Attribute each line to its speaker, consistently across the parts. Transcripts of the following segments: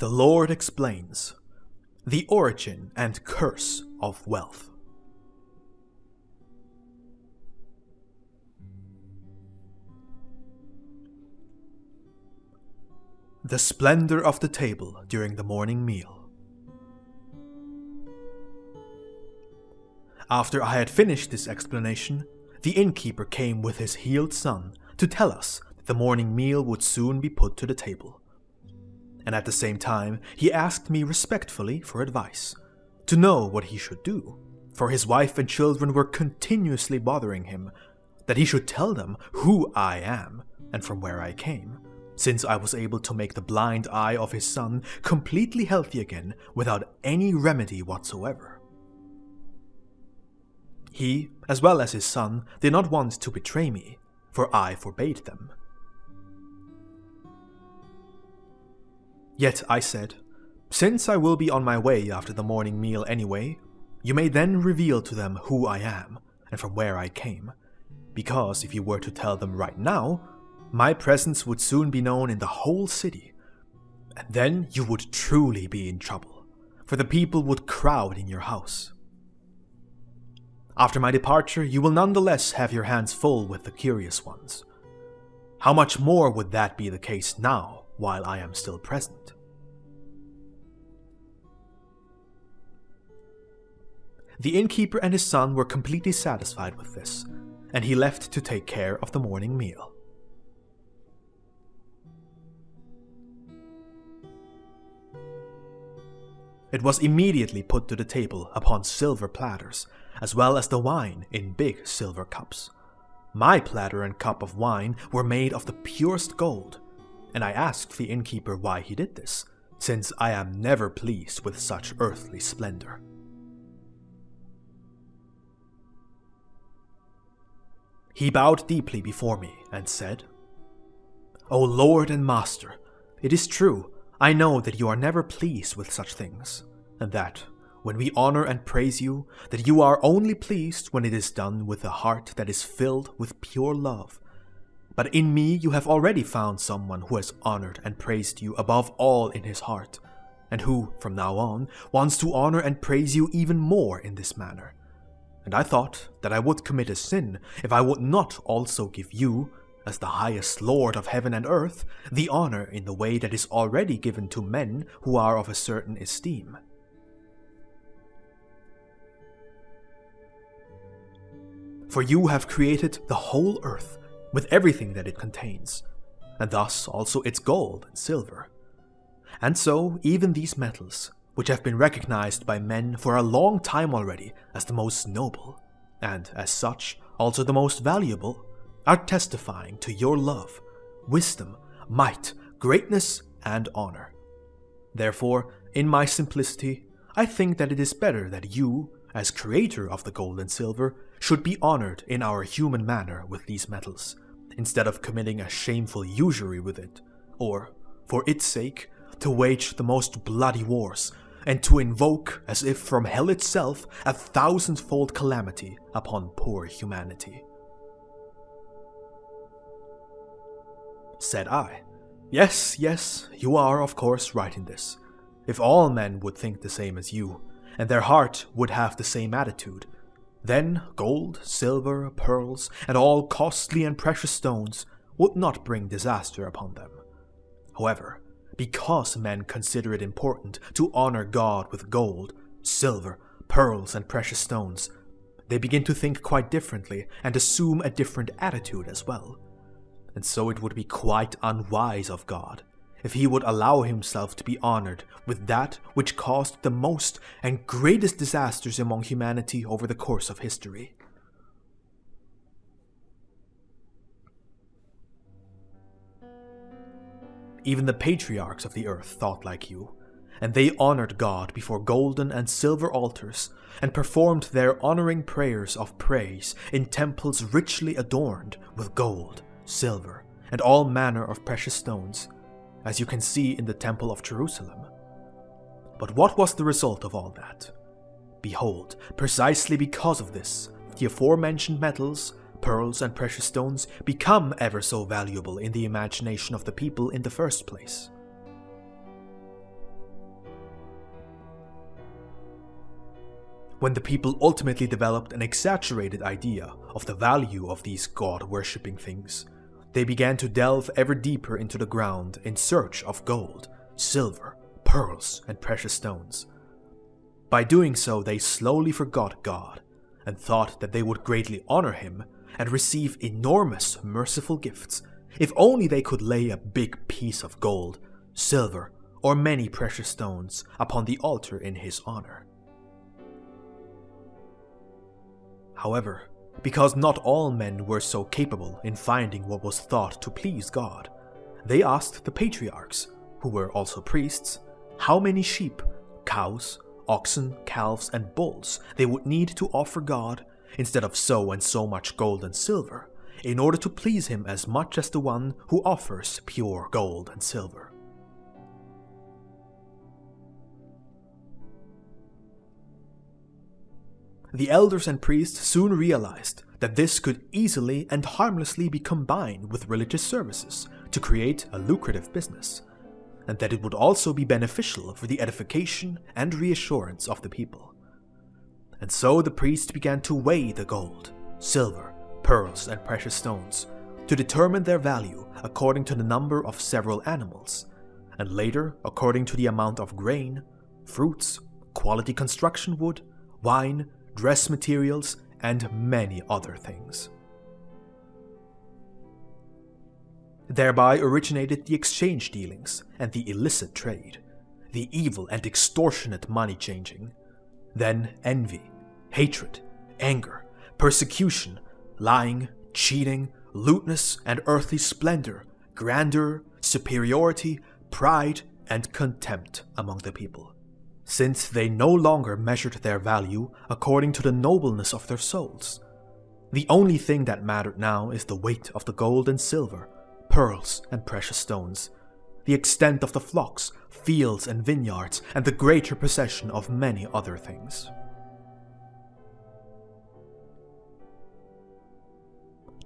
Speaker 1: The Lord explains the origin and curse of wealth. The splendor of the table during the morning meal. After I had finished this explanation, the innkeeper came with his healed son to tell us that the morning meal would soon be put to the table. And at the same time, he asked me respectfully for advice, to know what he should do, for his wife and children were continuously bothering him, that he should tell them who I am and from where I came, since I was able to make the blind eye of his son completely healthy again without any remedy whatsoever. He, as well as his son, did not want to betray me, for I forbade them. Yet I said, since I will be on my way after the morning meal anyway, you may then reveal to them who I am and from where I came, because if you were to tell them right now, my presence would soon be known in the whole city, and then you would truly be in trouble, for the people would crowd in your house. After my departure, you will nonetheless have your hands full with the curious ones. How much more would that be the case now, while I am still present? The innkeeper and his son were completely satisfied with this, and he left to take care of the morning meal. It was immediately put to the table upon silver platters, as well as the wine in big silver cups. My platter and cup of wine were made of the purest gold, and I asked the innkeeper why he did this, since I am never pleased with such earthly splendor. He bowed deeply before me and said, "O Lord and Master, it is true, I know that you are never pleased with such things, and that, when we honor and praise you, that you are only pleased when it is done with a heart that is filled with pure love. But in me you have already found someone who has honored and praised you above all in his heart, and who, from now on, wants to honor and praise you even more in this manner. And I thought that I would commit a sin if I would not also give you, as the highest Lord of heaven and earth, the honor in the way that is already given to men who are of a certain esteem. For you have created the whole earth with everything that it contains, and thus also its gold and silver. And so even these metals, which have been recognized by men for a long time already as the most noble, and as such also the most valuable, are testifying to your love, wisdom, might, greatness, and honor. Therefore, in my simplicity, I think that it is better that you, as creator of the gold and silver, should be honored in our human manner with these metals, instead of committing a shameful usury with it, or, for its sake, to wage the most bloody wars, and to invoke, as if from hell itself, a thousandfold calamity upon poor humanity." Said I, yes, you are of course right in this. If all men would think the same as you, and their heart would have the same attitude, then gold, silver, pearls, and all costly and precious stones would not bring disaster upon them. However, because men consider it important to honor God with gold, silver, pearls, and precious stones, they begin to think quite differently and assume a different attitude as well. And so it would be quite unwise of God if he would allow himself to be honored with that which caused the most and greatest disasters among humanity over the course of history. Even the patriarchs of the earth thought like you, and they honored God before golden and silver altars, and performed their honoring prayers of praise in temples richly adorned with gold, silver, and all manner of precious stones, as you can see in the Temple of Jerusalem. But what was the result of all that? Behold, precisely because of this, the aforementioned metals, pearls, and precious stones become ever so valuable in the imagination of the people in the first place. When the people ultimately developed an exaggerated idea of the value of these god-worshipping things, they began to delve ever deeper into the ground in search of gold, silver, pearls, and precious stones. By doing so, they slowly forgot God and thought that they would greatly honor him and receive enormous merciful gifts if only they could lay a big piece of gold, silver, or many precious stones upon the altar in his honor. However, because not all men were so capable in finding what was thought to please God, they asked the patriarchs, who were also priests, how many sheep, cows, oxen, calves, and bulls they would need to offer God instead of so and so much gold and silver, in order to please him as much as the one who offers pure gold and silver. The elders and priests soon realized that this could easily and harmlessly be combined with religious services to create a lucrative business, and that it would also be beneficial for the edification and reassurance of the people. And so the priests began to weigh the gold, silver, pearls, and precious stones to determine their value according to the number of several animals, and later according to the amount of grain, fruits, quality construction wood, wine, dress materials, and many other things. Thereby originated the exchange dealings and the illicit trade, the evil and extortionate money changing, then envy, hatred, anger, persecution, lying, cheating, lewdness and earthly splendor, grandeur, superiority, pride, and contempt among the people, since they no longer measured their value according to the nobleness of their souls. The only thing that mattered now is the weight of the gold and silver, pearls and precious stones, the extent of the flocks, fields and vineyards, and the greater possession of many other things.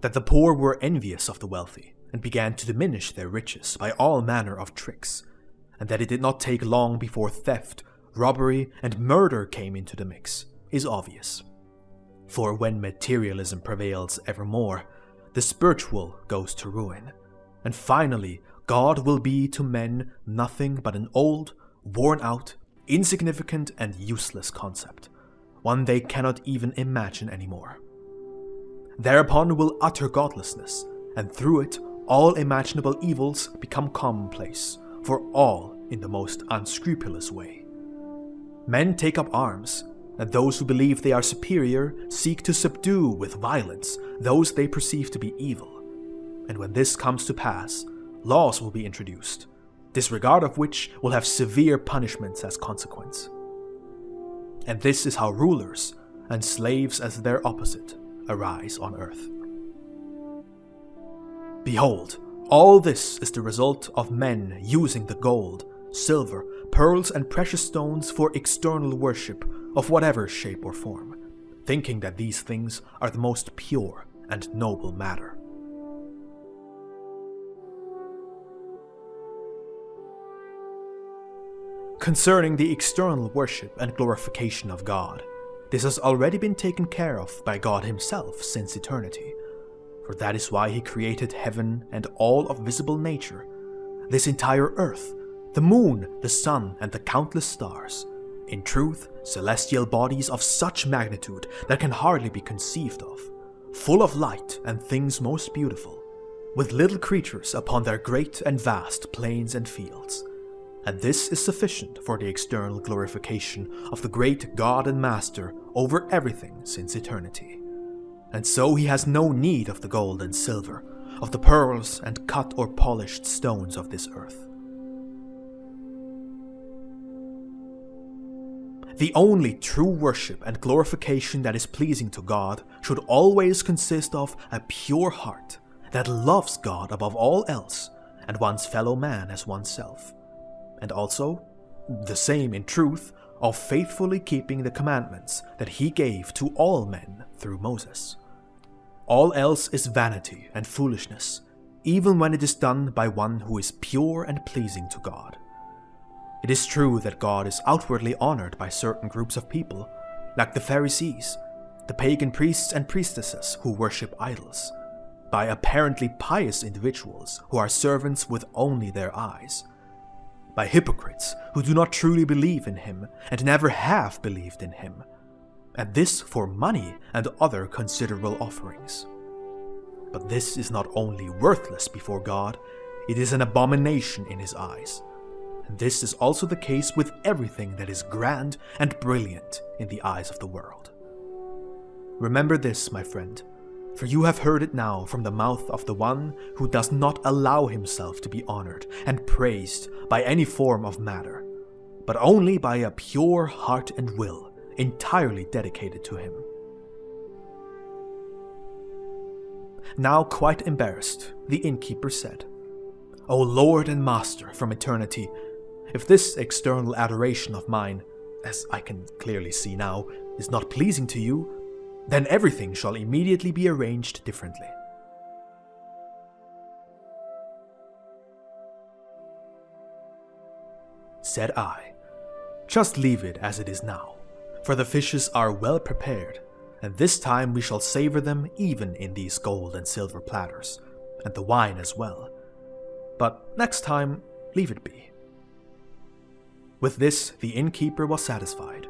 Speaker 1: That the poor were envious of the wealthy and began to diminish their riches by all manner of tricks, and that it did not take long before theft, robbery, and murder came into the mix, is obvious. For when materialism prevails evermore, the spiritual goes to ruin, and finally God will be to men nothing but an old, worn-out, insignificant, and useless concept, one they cannot even imagine anymore. Thereupon will utter godlessness, and through it all imaginable evils become commonplace, for all in the most unscrupulous way. Men take up arms, and those who believe they are superior seek to subdue with violence those they perceive to be evil. And when this comes to pass, laws will be introduced, disregard of which will have severe punishments as consequence. And this is how rulers, and slaves as their opposite, arise on earth. Behold, all this is the result of men using the gold, silver, pearls, and precious stones for external worship of whatever shape or form, thinking that these things are the most pure and noble matter. Concerning the external worship and glorification of God, this has already been taken care of by God himself since eternity, for that is why he created heaven and all of visible nature, this entire earth, the moon, the sun, and the countless stars, in truth, celestial bodies of such magnitude that can hardly be conceived of, full of light and things most beautiful, with little creatures upon their great and vast plains and fields. And this is sufficient for the external glorification of the great God and Master over everything since eternity. And so he has no need of the gold and silver, of the pearls and cut or polished stones of this earth. The only true worship and glorification that is pleasing to God should always consist of a pure heart that loves God above all else and one's fellow man as oneself, and also, the same in truth, of faithfully keeping the commandments that he gave to all men through Moses. All else is vanity and foolishness, even when it is done by one who is pure and pleasing to God. It is true that God is outwardly honored by certain groups of people, like the Pharisees, the pagan priests and priestesses who worship idols, by apparently pious individuals who are servants with only their eyes, by hypocrites who do not truly believe in him and never have believed in him, and this for money and other considerable offerings. But this is not only worthless before God, it is an abomination in his eyes. And this is also the case with everything that is grand and brilliant in the eyes of the world. Remember this, my friend, for you have heard it now from the mouth of the one who does not allow himself to be honored and praised by any form of matter, but only by a pure heart and will entirely dedicated to him. Now quite embarrassed, the innkeeper said, "O Lord and Master from eternity, if this external adoration of mine, as I can clearly see now, is not pleasing to you, then everything shall immediately be arranged differently." Said I, "Just leave it as it is now, for the fishes are well prepared, and this time we shall savor them even in these gold and silver platters, and the wine as well. But next time, leave it be." With this, the innkeeper was satisfied,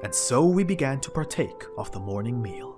Speaker 1: and so we began to partake of the morning meal.